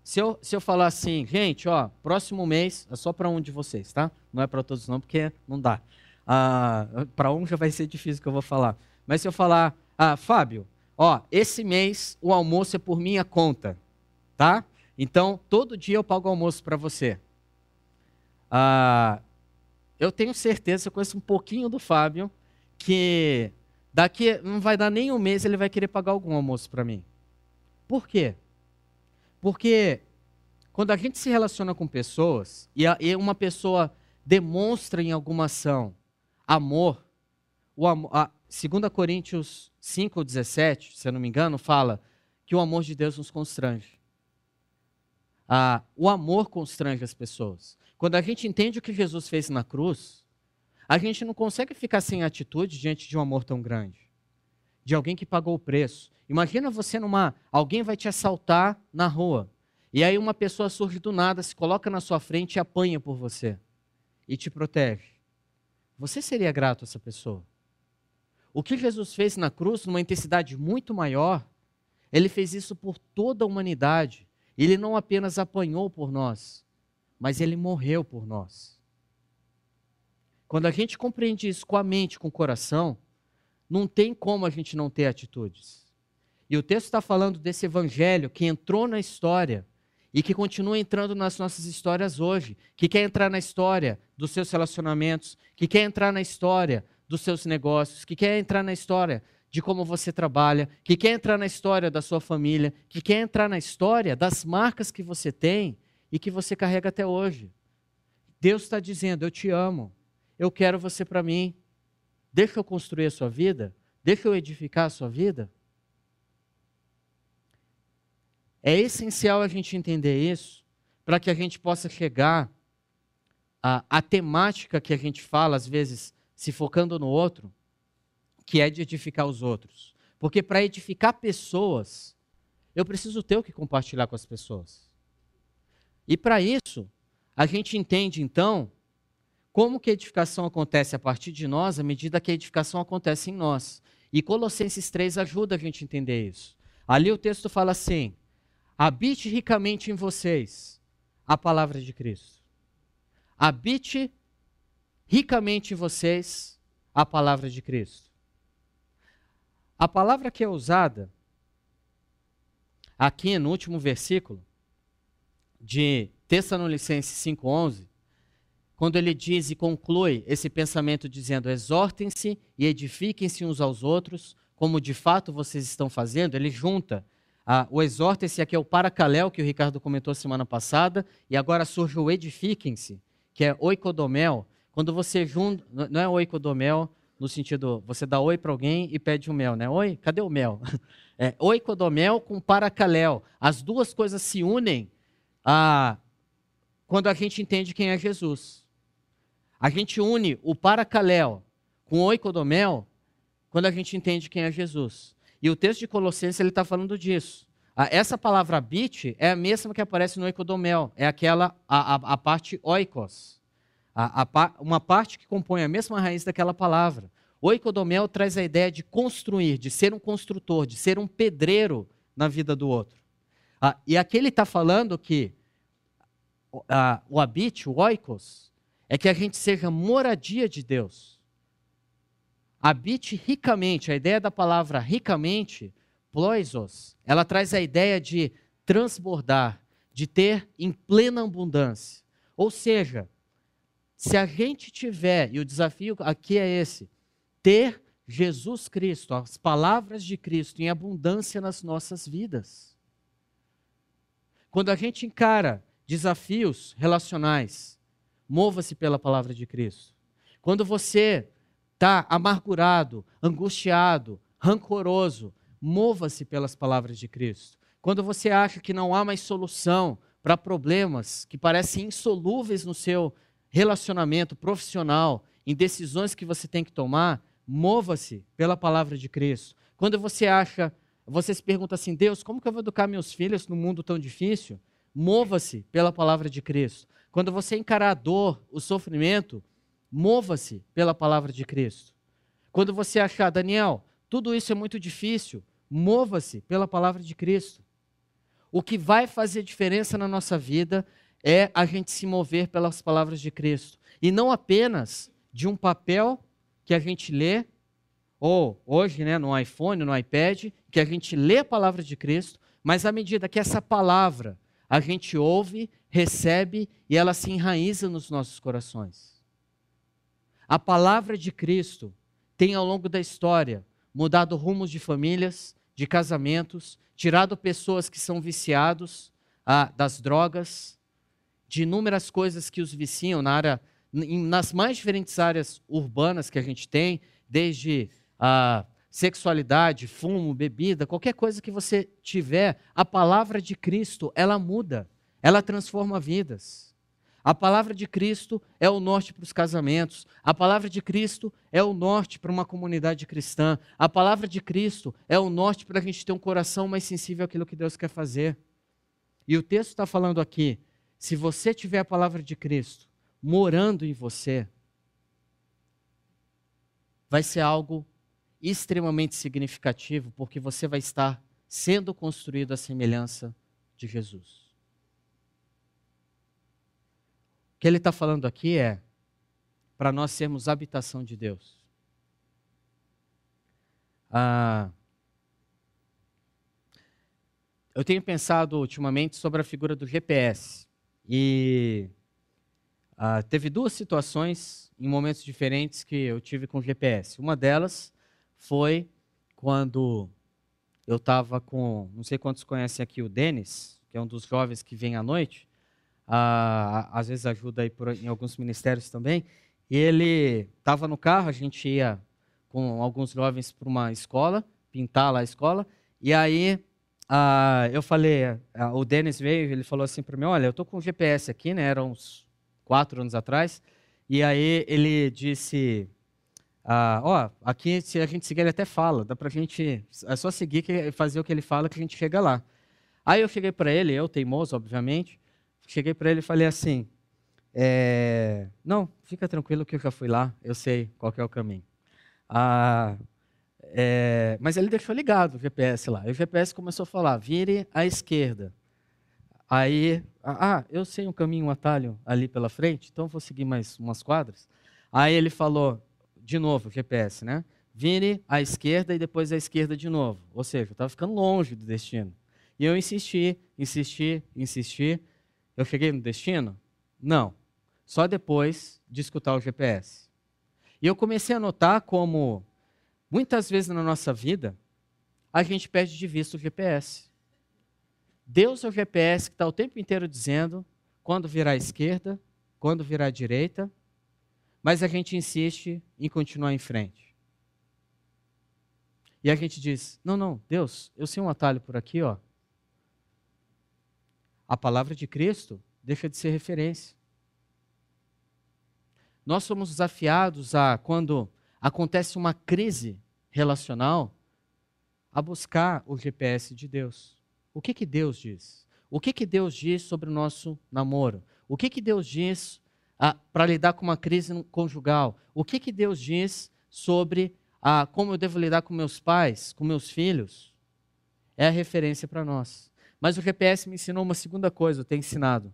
Speaker 1: se eu falar assim, gente, próximo mês, é só para um de vocês, tá? Não é para todos não, porque não dá. Para um já vai ser difícil o que eu vou falar. Mas se eu falar, Fábio, esse mês o almoço é por minha conta, tá? Então, todo dia eu pago almoço para você. Eu tenho certeza, eu conheço um pouquinho do Fábio, que daqui não vai dar nem um mês, ele vai querer pagar algum almoço para mim. Por quê? Porque quando a gente se relaciona com pessoas e uma pessoa demonstra em alguma ação amor, 2 Coríntios 5:17, se eu não me engano, fala que o amor de Deus nos constrange. O amor constrange as pessoas. Quando a gente entende o que Jesus fez na cruz, a gente não consegue ficar sem atitude diante de um amor tão grande, de alguém que pagou o preço. Imagina você alguém vai te assaltar na rua, e aí uma pessoa surge do nada, se coloca na sua frente e apanha por você, e te protege. Você seria grato a essa pessoa? O que Jesus fez na cruz, numa intensidade muito maior, ele fez isso por toda a humanidade. Ele não apenas apanhou por nós, mas ele morreu por nós. Quando a gente compreende isso com a mente, com o coração, não tem como a gente não ter atitudes. E o texto está falando desse evangelho que entrou na história e que continua entrando nas nossas histórias hoje, que quer entrar na história dos seus relacionamentos, que quer entrar na história dos seus negócios, que quer entrar na história de como você trabalha, que quer entrar na história da sua família, que quer entrar na história das marcas que você tem e que você carrega até hoje. Deus está dizendo, eu te amo, eu quero você para mim, deixa eu construir a sua vida, deixa eu edificar a sua vida. É essencial a gente entender isso, para que a gente possa chegar à temática que a gente fala, às vezes, se focando no outro, que é de edificar os outros. Porque para edificar pessoas, eu preciso ter o que compartilhar com as pessoas. E para isso, a gente entende então, como que a edificação acontece a partir de nós, à medida que a edificação acontece em nós. E Colossenses 3 ajuda a gente a entender isso. Ali o texto fala assim, habite ricamente em vocês a palavra de Cristo. Habite ricamente em vocês a palavra de Cristo. A palavra que é usada aqui no último versículo de Tessalonicenses 5:11, quando ele diz e conclui esse pensamento dizendo, exortem-se e edifiquem-se uns aos outros, como de fato vocês estão fazendo, ele junta o exortem-se, aqui é o paracaléu que o Ricardo comentou semana passada, e agora surge o edifiquem-se, que é oikodomel. Quando você junta, não é oikodomel no sentido, você dá oi para alguém e pede o mel, né? Oi, cadê o mel? É oikodomel com paracaléu. As duas coisas se unem quando a gente entende quem é Jesus. A gente une o paracaléu com o oikodomel quando a gente entende quem é Jesus. E o texto de Colossenses ele está falando disso. Essa palavra habite é a mesma que aparece no oikodomel. É aquela, a parte oikos. Uma parte que compõe a mesma raiz daquela palavra. Oikodomel traz a ideia de construir, de ser um construtor, de ser um pedreiro na vida do outro. E aqui ele está falando que o habite, o oikos, é que a gente seja moradia de Deus. Habite ricamente, a ideia da palavra ricamente, ploisos, ela traz a ideia de transbordar, de ter em plena abundância. Ou seja, se a gente tiver, e o desafio aqui é esse, ter Jesus Cristo, as palavras de Cristo em abundância nas nossas vidas. Quando a gente encara desafios relacionais, mova-se pela palavra de Cristo. Quando você está amargurado, angustiado, rancoroso, mova-se pelas palavras de Cristo. Quando você acha que não há mais solução para problemas que parecem insolúveis no seu relacionamento profissional, em decisões que você tem que tomar, mova-se pela palavra de Cristo. Quando você se pergunta assim, Deus, como que eu vou educar meus filhos num mundo tão difícil? Mova-se pela palavra de Cristo. Quando você encarar a dor, o sofrimento, mova-se pela palavra de Cristo. Quando você achar, Daniel, tudo isso é muito difícil, mova-se pela palavra de Cristo. O que vai fazer diferença na nossa vida é a gente se mover pelas palavras de Cristo. E não apenas de um papel que a gente lê, ou hoje, né, no iPhone, no iPad, que a gente lê a palavra de Cristo, mas à medida que essa palavra a gente ouve, recebe e ela se enraiza nos nossos corações. A palavra de Cristo tem ao longo da história mudado rumos de famílias, de casamentos, tirado pessoas que são viciados das drogas, de inúmeras coisas que os viciam nas mais diferentes áreas urbanas que a gente tem, desde sexualidade, fumo, bebida, qualquer coisa que você tiver, a palavra de Cristo, ela muda, ela transforma vidas. A palavra de Cristo é o norte para os casamentos. A palavra de Cristo é o norte para uma comunidade cristã. A palavra de Cristo é o norte para a gente ter um coração mais sensível àquilo que Deus quer fazer. E o texto está falando aqui, se você tiver a palavra de Cristo morando em você, vai ser algo extremamente significativo, porque você vai estar sendo construído à semelhança de Jesus. O que ele está falando aqui é para nós sermos habitação de Deus. Eu tenho pensado ultimamente sobre a figura do GPS. E teve duas situações em momentos diferentes que eu tive com o GPS. Uma delas foi quando eu estava com, não sei quantos conhecem aqui o Denis, que é um dos jovens que vem à noite, às vezes ajuda aí em alguns ministérios também, e ele estava no carro, a gente ia com alguns jovens para uma escola, pintar lá a escola, e aí eu falei, o Denis veio, ele falou assim para mim, olha, eu estou com o GPS aqui, né, era uns 4 anos atrás, e aí ele disse, aqui se a gente seguir ele até fala, dá pra gente, é só seguir, fazer o que ele fala que a gente chega lá. Aí eu cheguei para ele, eu teimoso, obviamente, cheguei para ele e falei assim, não, fica tranquilo que eu já fui lá, eu sei qual que é o caminho. Mas ele deixou ligado o GPS lá. E o GPS começou a falar, vire à esquerda. Aí, eu sei um caminho, um atalho ali pela frente, então vou seguir mais umas quadras. Aí ele falou, de novo, o GPS, né? Vire à esquerda e depois à esquerda de novo. Ou seja, eu estava ficando longe do destino. E eu insisti. Eu cheguei no destino? Não. Só depois de escutar o GPS. E eu comecei a notar como, muitas vezes na nossa vida, a gente perde de vista o GPS. Deus é o GPS que está o tempo inteiro dizendo quando virar à esquerda, quando virar à direita, mas a gente insiste em continuar em frente. E a gente diz, não, Deus, eu sei um atalho por aqui, ó. A palavra de Cristo deixa de ser referência. Nós somos desafiados quando acontece uma crise relacional, a buscar o GPS de Deus. O que Deus diz? O que Deus diz sobre o nosso namoro? O que Deus diz para lidar com uma crise conjugal? O que Deus diz sobre como eu devo lidar com meus pais, com meus filhos? É a referência para nós. Mas o GPS me ensinou uma segunda coisa, eu tenho ensinado.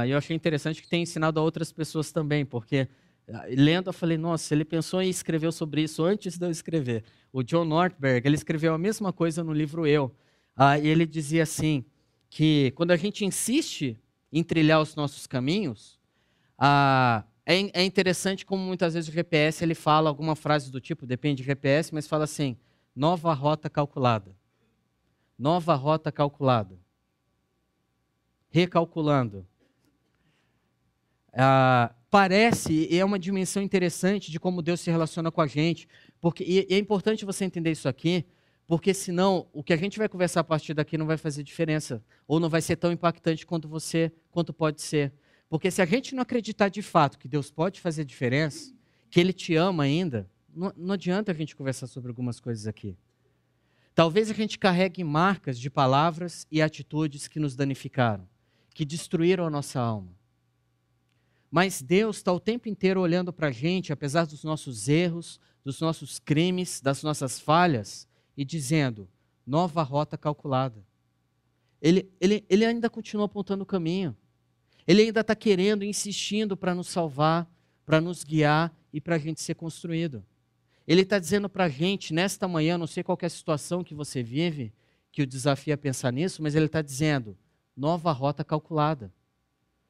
Speaker 1: Eu achei interessante que tem ensinado a outras pessoas também, porque lendo eu falei, nossa, ele pensou e escreveu sobre isso antes de eu escrever. O John Ortberg, ele escreveu a mesma coisa no livro Eu. E ele dizia assim, que quando a gente insiste em trilhar os nossos caminhos, é interessante como muitas vezes o GPS ele fala alguma frase do tipo, depende do GPS, mas fala assim, nova rota calculada. Nova rota calculada. Recalculando. Parece, e é uma dimensão interessante de como Deus se relaciona com a gente, e é importante você entender isso aqui, porque senão o que a gente vai conversar a partir daqui não vai fazer diferença, ou não vai ser tão impactante quanto pode ser. Porque se a gente não acreditar de fato que Deus pode fazer diferença, que Ele te ama ainda, não adianta a gente conversar sobre algumas coisas aqui. Talvez a gente carregue marcas de palavras e atitudes que nos danificaram, que destruíram a nossa alma. Mas Deus está o tempo inteiro olhando para a gente, apesar dos nossos erros, dos nossos crimes, das nossas falhas, e dizendo, nova rota calculada. Ele ainda continua apontando o caminho. Ele ainda está querendo, insistindo para nos salvar, para nos guiar e para a gente ser construído. Ele está dizendo para a gente, nesta manhã, não sei qual que é a situação que você vive, que o desafio é pensar nisso, mas ele está dizendo, nova rota calculada.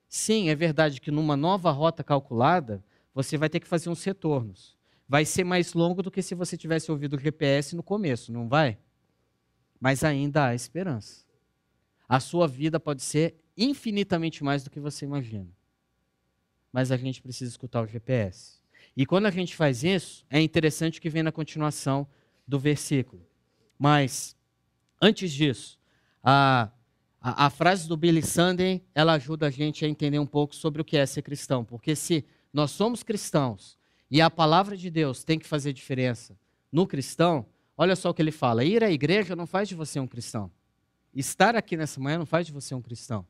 Speaker 1: Sim, é verdade que numa nova rota calculada, você vai ter que fazer uns retornos. vai ser mais longo do que se você tivesse ouvido o GPS no começo, não vai? Mas ainda há esperança. A sua vida pode ser infinitamente mais do que você imagina. Mas a gente precisa escutar o GPS. E quando a gente faz isso, é interessante que vem na continuação do versículo. Mas, antes disso, a frase do Billy Sunday, ela ajuda a gente a entender um pouco sobre o que é ser cristão. Porque se nós somos cristãos e a palavra de Deus tem que fazer diferença no cristão, olha só o que ele fala. Ir à igreja não faz de você um cristão. Estar aqui nessa manhã não faz de você um cristão.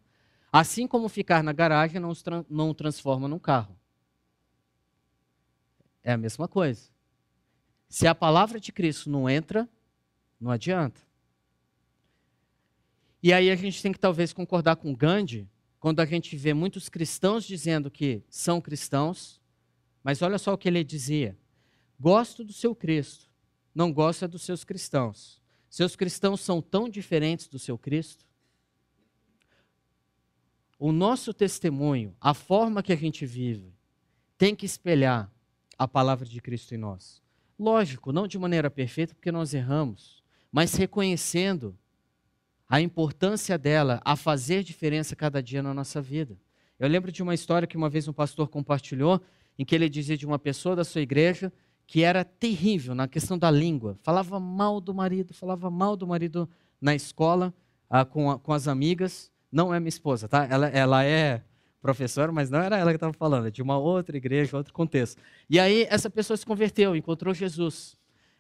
Speaker 1: Assim como ficar na garagem não o transforma num carro. É a mesma coisa. Se a palavra de Cristo não entra, não adianta. E aí a gente tem que talvez concordar com Gandhi, quando a gente vê muitos cristãos dizendo que são cristãos, mas olha só o que ele dizia. Gosto do seu Cristo, não gosto dos seus cristãos. Seus cristãos são tão diferentes do seu Cristo. O nosso testemunho, a forma que a gente vive, tem que espelhar a palavra de Cristo em nós. Lógico, não de maneira perfeita, porque nós erramos, mas reconhecendo a importância dela a fazer diferença cada dia na nossa vida. Eu lembro de uma história que uma vez um pastor compartilhou, em que ele dizia de uma pessoa da sua igreja que era terrível na questão da língua. Falava mal do marido na escola, com as amigas. Não é minha esposa, tá? Ela é professora, mas não era ela que estava falando, é de uma outra igreja, outro contexto. E aí essa pessoa se converteu, encontrou Jesus.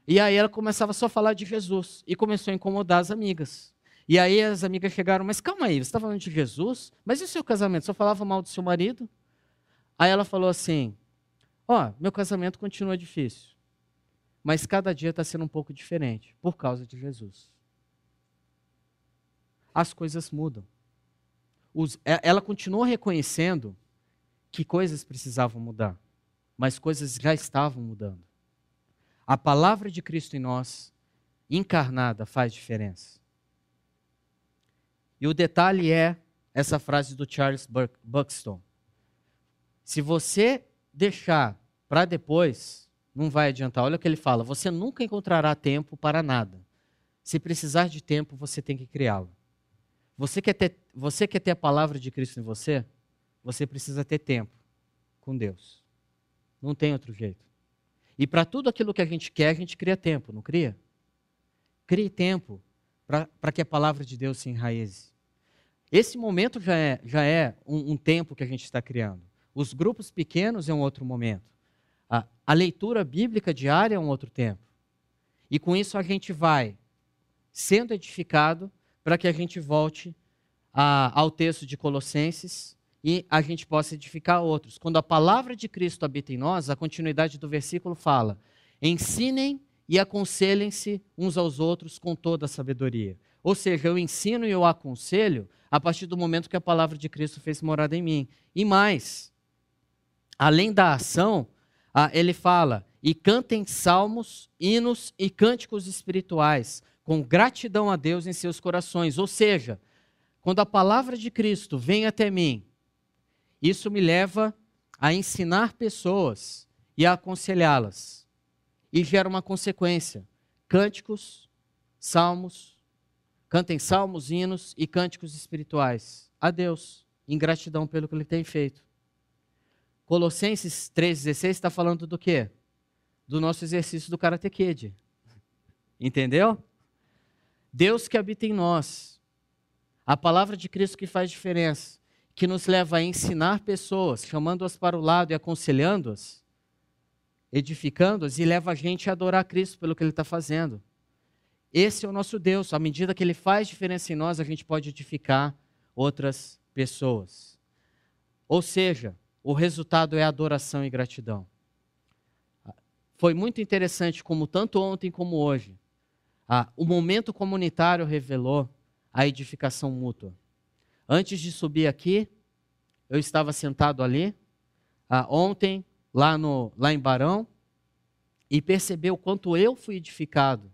Speaker 1: E aí ela começava só a falar de Jesus e começou a incomodar as amigas. E aí as amigas chegaram, mas calma aí, você está falando de Jesus? Mas e o seu casamento? Só falava mal do seu marido? Aí ela falou assim, meu casamento continua difícil, mas cada dia está sendo um pouco diferente, por causa de Jesus. As coisas mudam. Ela continuou reconhecendo que coisas precisavam mudar, mas coisas já estavam mudando. A palavra de Cristo em nós, encarnada, faz diferença. E o detalhe é essa frase do Charles Buxton. Se você deixar para depois, não vai adiantar. Olha o que ele fala, você nunca encontrará tempo para nada. Se precisar de tempo, você tem que criá-lo. Você quer ter a palavra de Cristo em você? Você precisa ter tempo com Deus. Não tem outro jeito. E para tudo aquilo que a gente quer, a gente cria tempo, não cria? Crie tempo para que a palavra de Deus se enraize. Esse momento já é um tempo que a gente está criando. Os grupos pequenos é um outro momento. A leitura bíblica diária é um outro tempo. E com isso a gente vai sendo edificado para que a gente volte ao texto de Colossenses e a gente possa edificar outros. Quando a palavra de Cristo habita em nós, a continuidade do versículo fala: ensinem e aconselhem-se uns aos outros com toda a sabedoria. Ou seja, eu ensino e eu aconselho a partir do momento que a palavra de Cristo fez morada em mim. E mais, além da ação, ele fala, e cantem salmos, hinos e cânticos espirituais, com gratidão a Deus em seus corações. Ou seja, quando a palavra de Cristo vem até mim, isso me leva a ensinar pessoas e a aconselhá-las. E gera uma consequência. Cânticos, salmos, cantem salmos, hinos e cânticos espirituais a Deus, em gratidão pelo que Ele tem feito. Colossenses 3,16 está falando do quê? Do nosso exercício do Karate Kid. Entendeu? Deus que habita em nós. A palavra de Cristo que faz diferença, que nos leva a ensinar pessoas, chamando-as para o lado e aconselhando-as, edificando-as, e leva a gente a adorar Cristo pelo que Ele está fazendo. Esse é o nosso Deus. À medida que Ele faz diferença em nós, a gente pode edificar outras pessoas. Ou seja, o resultado é adoração e gratidão. Foi muito interessante, como tanto ontem como hoje, o momento comunitário revelou a edificação mútua. Antes de subir aqui, eu estava sentado ali, ontem, lá em Barão, e percebi o quanto eu fui edificado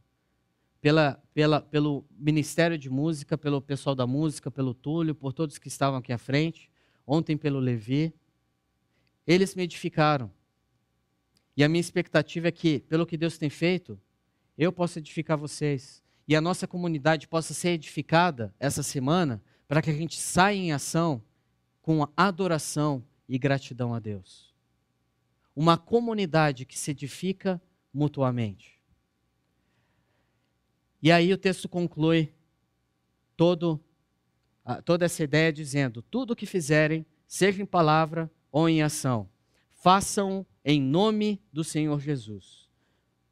Speaker 1: pelo Ministério de Música, pelo pessoal da música, pelo Túlio, por todos que estavam aqui à frente, ontem pelo Levi. Eles me edificaram. E a minha expectativa é que, pelo que Deus tem feito, eu possa edificar vocês. E a nossa comunidade possa ser edificada essa semana, para que a gente saia em ação com adoração e gratidão a Deus. Uma comunidade que se edifica mutuamente. E aí o texto conclui toda essa ideia dizendo: tudo o que fizerem, seja em palavra ou em ação, façam em nome do Senhor Jesus,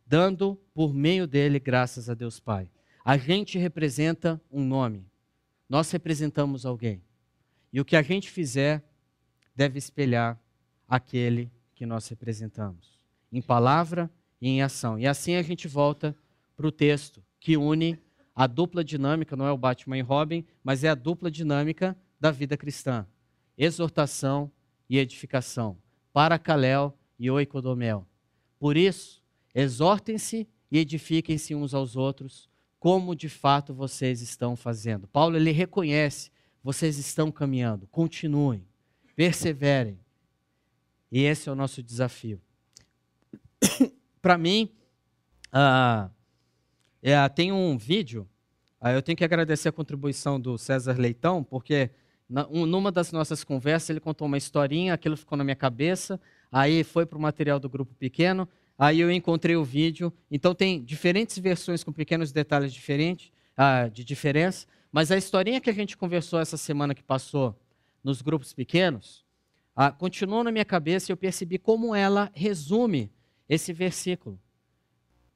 Speaker 1: dando por meio dele graças a Deus Pai. A gente representa um nome, nós representamos alguém. E o que a gente fizer deve espelhar aquele que nós representamos, em palavra e em ação. E assim a gente volta para o texto que une a dupla dinâmica, não é o Batman e Robin, mas é a dupla dinâmica da vida cristã. Exortação e edificação, paracaléu e oikodomel. Por isso, exortem-se e edifiquem-se uns aos outros, como de fato vocês estão fazendo. Paulo, ele reconhece, vocês estão caminhando, continuem, perseverem. E esse é o nosso desafio. Para mim, tem um vídeo, eu tenho que agradecer a contribuição do César Leitão, porque numa das nossas conversas ele contou uma historinha, aquilo ficou na minha cabeça, aí foi para o material do grupo pequeno, aí eu encontrei o vídeo. Então tem diferentes versões com pequenos detalhes diferentes, de diferença, mas a historinha que a gente conversou essa semana que passou nos grupos pequenos, continuou na minha cabeça e eu percebi como ela resume esse versículo.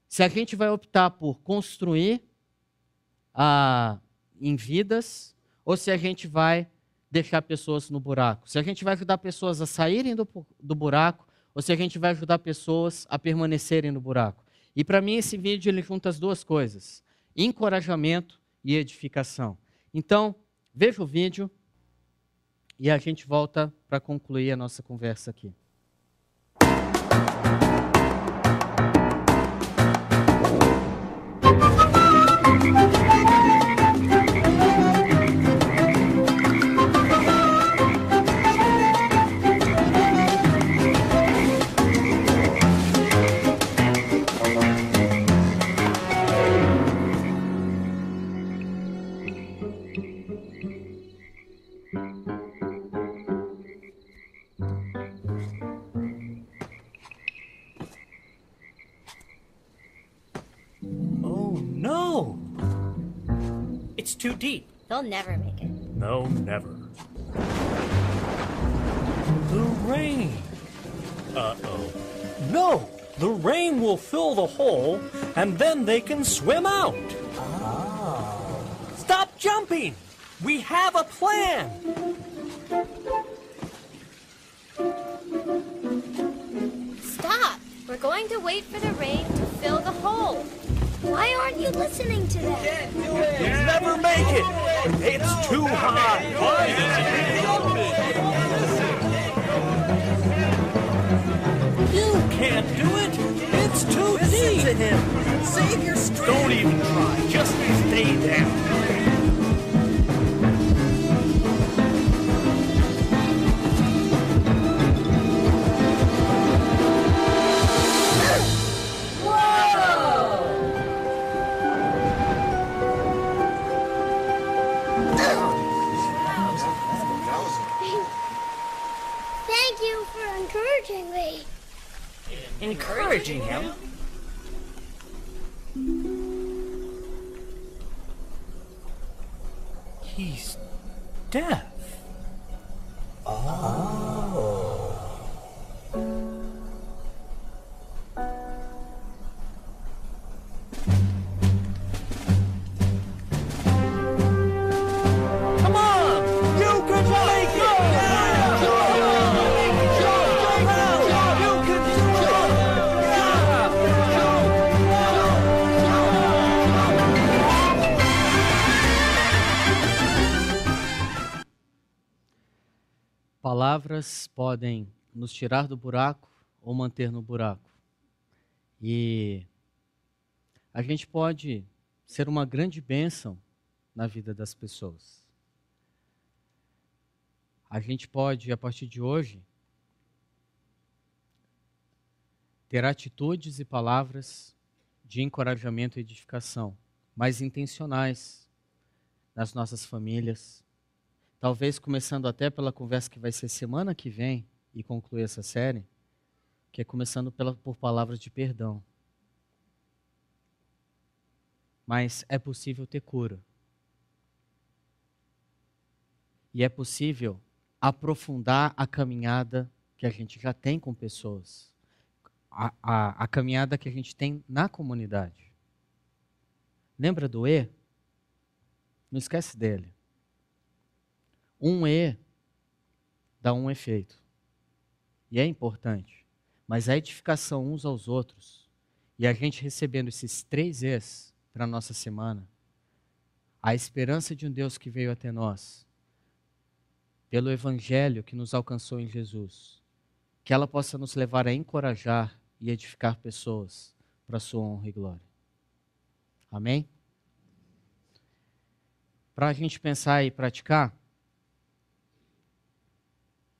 Speaker 1: Se a gente vai optar por construir em vidas, ou se a gente vai deixar pessoas no buraco. Se a gente vai ajudar pessoas a saírem do buraco, ou se a gente vai ajudar pessoas a permanecerem no buraco. E para mim esse vídeo ele junta as duas coisas, encorajamento e edificação. Então, veja o vídeo e a gente volta para concluir a nossa conversa aqui.
Speaker 5: It's too deep.
Speaker 6: They'll never make it.
Speaker 5: No, never. The rain. Uh-oh. No! The rain will fill the hole, and then they can swim out. Oh. Stop jumping! We have a plan!
Speaker 6: Stop! We're going to wait for the rain to fill the hole. Why aren't you listening to them?
Speaker 5: You'll never make it! It's too high! You can't do it! It's too deep!
Speaker 7: Listen to him! Save your strength!
Speaker 5: Don't even try! Just stay down!
Speaker 7: Encouraging him?
Speaker 5: He's deaf. Come on! You can make it!
Speaker 1: Palavras podem nos tirar do buraco ou manter no buraco. E a gente pode ser uma grande bênção na vida das pessoas. A gente pode, a partir de hoje, ter atitudes e palavras de encorajamento e edificação, mas intencionais nas nossas famílias. Talvez começando até pela conversa que vai ser semana que vem e concluir essa série, que é começando por palavras de perdão. Mas é possível ter cura. E é possível aprofundar a caminhada que a gente já tem com pessoas. A caminhada que a gente tem na comunidade. Lembra do E? Não esquece dele. Um E dá um efeito. E é importante. Mas a edificação uns aos outros, e a gente recebendo esses 3 E's para a nossa semana, a esperança de um Deus que veio até nós, pelo Evangelho que nos alcançou em Jesus, que ela possa nos levar a encorajar e edificar pessoas para a sua honra e glória. Amém? Para a gente pensar e praticar,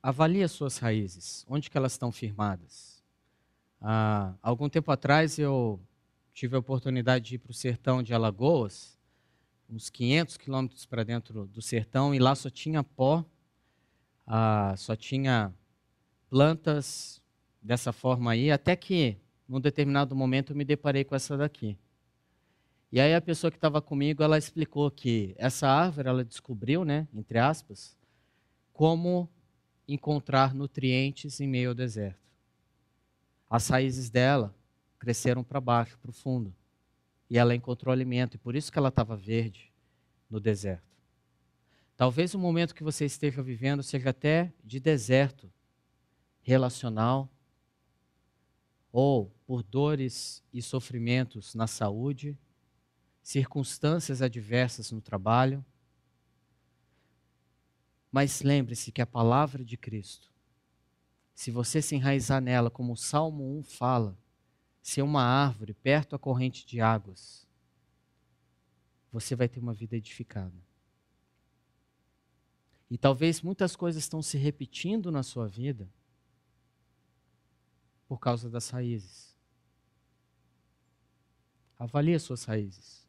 Speaker 1: avalie as suas raízes, onde que elas estão firmadas. Algum tempo atrás eu tive a oportunidade de ir para o sertão de Alagoas, uns 500 quilômetros para dentro do sertão, e lá só tinha pó, só tinha plantas dessa forma aí, até que, num determinado momento, eu me deparei com essa daqui. E aí a pessoa que estava comigo, ela explicou que essa árvore, ela descobriu, né, entre aspas, como encontrar nutrientes em meio ao deserto. As raízes dela cresceram para baixo, para o fundo, e ela encontrou alimento, e por isso que ela estava verde no deserto. Talvez o momento que você esteja vivendo seja até de deserto relacional, ou por dores e sofrimentos na saúde, circunstâncias adversas no trabalho. Mas lembre-se que a palavra de Cristo, se você se enraizar nela, como o Salmo 1 fala, ser uma árvore perto da corrente de águas, você vai ter uma vida edificada. E talvez muitas coisas estão se repetindo na sua vida por causa das raízes. Avalie as suas raízes.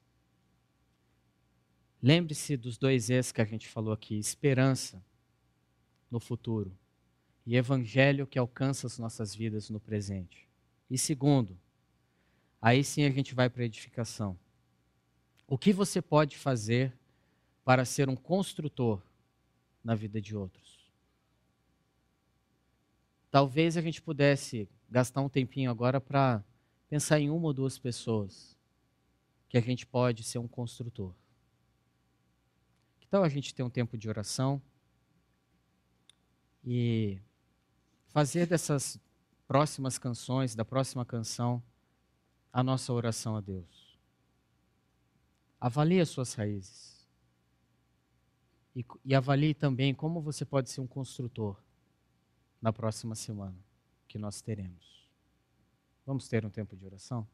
Speaker 1: Lembre-se dos 2 E's que a gente falou aqui: esperança no futuro e evangelho que alcança as nossas vidas no presente. E segundo, aí sim a gente vai para a edificação. O que você pode fazer para ser um construtor na vida de outros? Talvez a gente pudesse gastar um tempinho agora para pensar em 1 ou 2 pessoas que a gente pode ser um construtor. Então a gente tem um tempo de oração e fazer dessas próximas canções, da próxima canção, a nossa oração a Deus. Avalie as suas raízes. E avalie também como você pode ser um construtor na próxima semana que nós teremos. Vamos ter um tempo de oração?